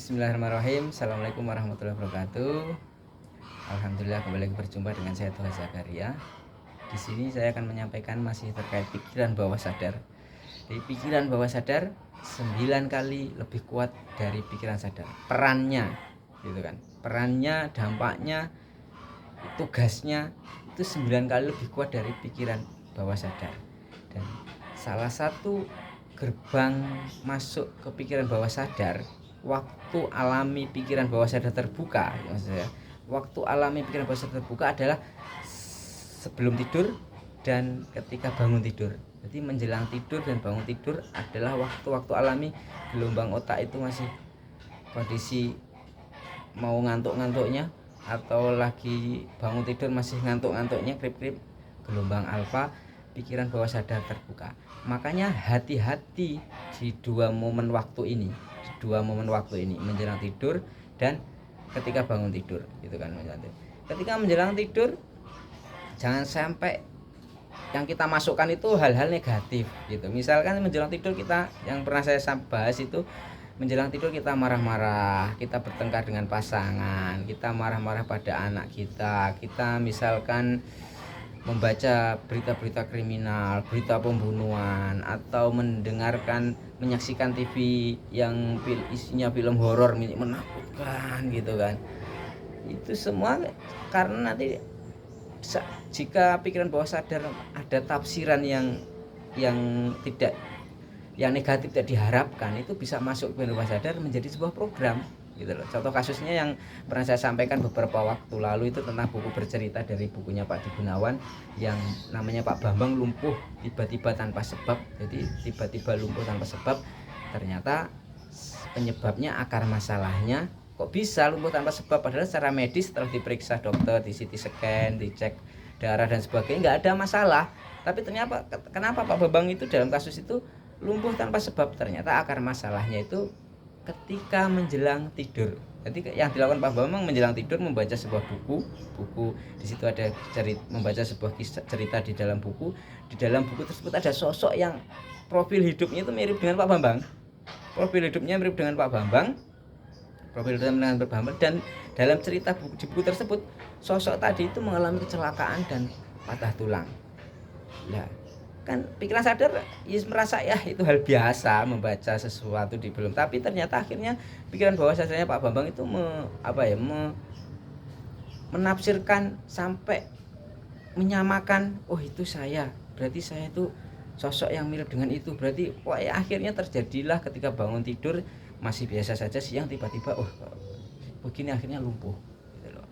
Bismillahirrahmanirrahim. Assalamualaikum warahmatullahi wabarakatuh. Alhamdulillah kembali lagi berjumpa dengan saya Tuhan Zakaria. Di sini saya akan menyampaikan masih terkait pikiran bawah sadar. Di pikiran bawah sadar 9 kali lebih kuat dari pikiran sadar. Perannya, gitu kan? Perannya, dampaknya, tugasnya itu 9 kali lebih kuat dari pikiran bawah sadar. Dan salah satu gerbang masuk ke pikiran bawah sadar, waktu alami pikiran bawah sadar terbuka, maksudnya waktu alami pikiran bawah sadar terbuka adalah sebelum tidur dan ketika bangun tidur. Jadi menjelang tidur dan bangun tidur adalah waktu-waktu alami gelombang otak itu masih kondisi mau ngantuk-ngantuknya atau lagi bangun tidur masih ngantuk-ngantuknya, krip-krip, gelombang alfa, pikiran bawah sadar terbuka. Makanya hati-hati di dua momen waktu ini, menjelang tidur dan ketika bangun tidur, gitu kan. Ketika menjelang tidur jangan sampai yang kita masukkan itu hal-hal negatif, gitu. Misalkan menjelang tidur kita, yang pernah saya bahas itu, menjelang tidur kita marah-marah, kita bertengkar dengan pasangan, kita marah-marah pada anak kita, kita misalkan membaca berita-berita kriminal, berita pembunuhan, atau menyaksikan TV yang isinya film horor menakutkan, gitu kan. Itu semua karena nanti jika pikiran bawah sadar ada tafsiran yang negatif tidak diharapkan, itu bisa masuk ke bawah sadar menjadi sebuah program, gitu loh. Contoh kasusnya yang pernah saya sampaikan beberapa waktu lalu itu tentang buku bercerita dari bukunya Pak Di Gunawan yang namanya Pak Bambang lumpuh tiba-tiba tanpa sebab. Jadi tiba-tiba lumpuh tanpa sebab, ternyata penyebabnya, akar masalahnya kok bisa lumpuh tanpa sebab, padahal secara medis setelah diperiksa dokter, di CT scan, dicek darah dan sebagainya nggak ada masalah. Tapi ternyata kenapa Pak Bambang itu dalam kasus itu lumpuh tanpa sebab? Ternyata akar masalahnya itu ketika menjelang tidur. Jadi yang dilakukan Pak Bambang menjelang tidur membaca sebuah buku di situ ada membaca sebuah kisah cerita di dalam buku. Di dalam buku tersebut ada sosok yang profil hidupnya itu mirip dengan Pak Bambang. Dan dalam cerita di buku tersebut, sosok tadi itu mengalami kecelakaan dan patah tulang. Nah, kan pikiran sadar merasa ya itu hal biasa membaca sesuatu di film, tapi ternyata akhirnya pikiran bawah sadarnya Pak Bambang itu menafsirkan sampai menyamakan, oh itu saya, berarti saya itu sosok yang mirip dengan itu, berarti wah ya, akhirnya terjadilah ketika bangun tidur masih biasa saja, siang tiba-tiba oh begini, akhirnya lumpuh, gitu loh.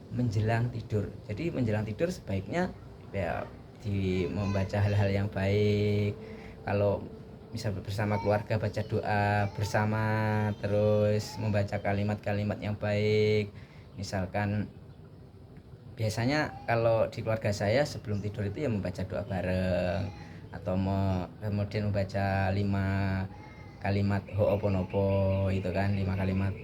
Menjelang tidur, jadi menjelang tidur sebaiknya ya membaca hal-hal yang baik. Kalau misal bersama keluarga baca doa bersama, terus membaca kalimat-kalimat yang baik. Misalkan biasanya kalau di keluarga saya sebelum tidur itu ya membaca doa bareng, atau kemudian membaca 5 kalimat Ho'oponopo, itu kan 5 kalimat,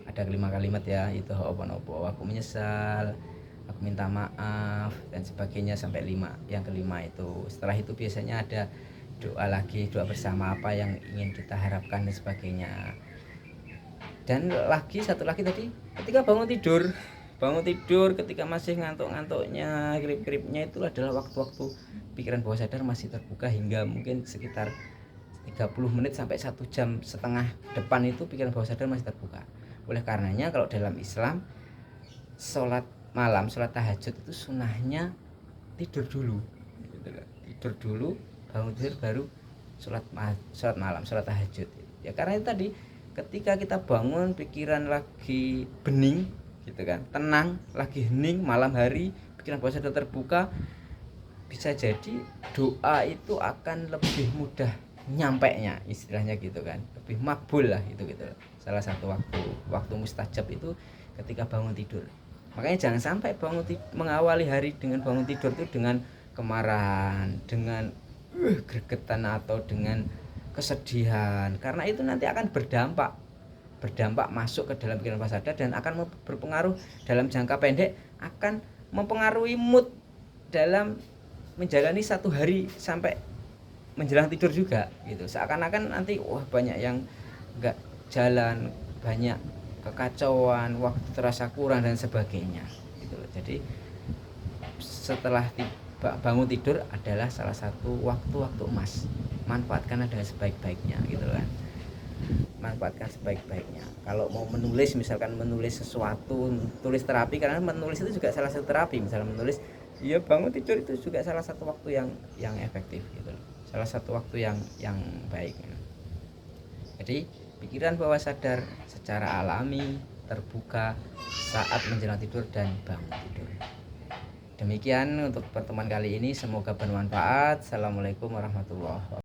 ada 5 kalimat ya, itu Ho'oponopo, aku menyesal, aku minta maaf, dan sebagainya sampai 5. Yang kelima itu, setelah itu biasanya ada doa lagi, doa bersama apa yang ingin kita harapkan dan sebagainya. Dan satu lagi tadi, ketika bangun tidur ketika masih ngantuk-ngantuknya, grip-gripnya, itu adalah waktu-waktu pikiran bawah sadar masih terbuka hingga mungkin sekitar 30 menit sampai 1 jam setengah depan itu pikiran bawah sadar masih terbuka. Oleh karenanya kalau dalam Islam, sholat malam, sholat tahajud itu sunahnya tidur dulu, bangun tidur baru sholat malam, sholat tahajud. Ya karena itu tadi, ketika kita bangun pikiran lagi bening, gitu kan, tenang, lagi hening, malam hari, pikiran bawah sadar terbuka, bisa jadi doa itu akan lebih mudah nyampainya, istilahnya gitu kan, lebih makbul lah, gitu. Salah satu waktu mustajab itu ketika bangun tidur. Makanya jangan sampai mengawali hari dengan bangun tidur itu dengan kemarahan, dengan gregetan, atau dengan kesedihan, karena itu nanti akan berdampak masuk ke dalam pikiran bawah sadar dan akan berpengaruh dalam jangka pendek, akan mempengaruhi mood dalam menjalani satu hari sampai menjelang tidur juga, gitu. Seakan-akan nanti wah banyak yang enggak jalan, banyak kekacauan, waktu terasa kurang dan sebagainya gitu loh. Jadi setelah bangun tidur adalah salah satu waktu-waktu emas, manfaatkanlah dengan sebaik-baiknya gitu kan, manfaatkan sebaik-baiknya. Kalau mau menulis, misalkan menulis sesuatu, tulis terapi, karena menulis itu juga salah satu terapi. Misalnya menulis, ya bangun tidur itu juga salah satu waktu yang efektif gitu loh, salah satu waktu yang baik. Jadi pikiran bawah sadar secara alami terbuka saat menjelang tidur dan bangun tidur. Demikian untuk pertemuan kali ini, semoga bermanfaat. Assalamualaikum warahmatullahi wabarakatuh.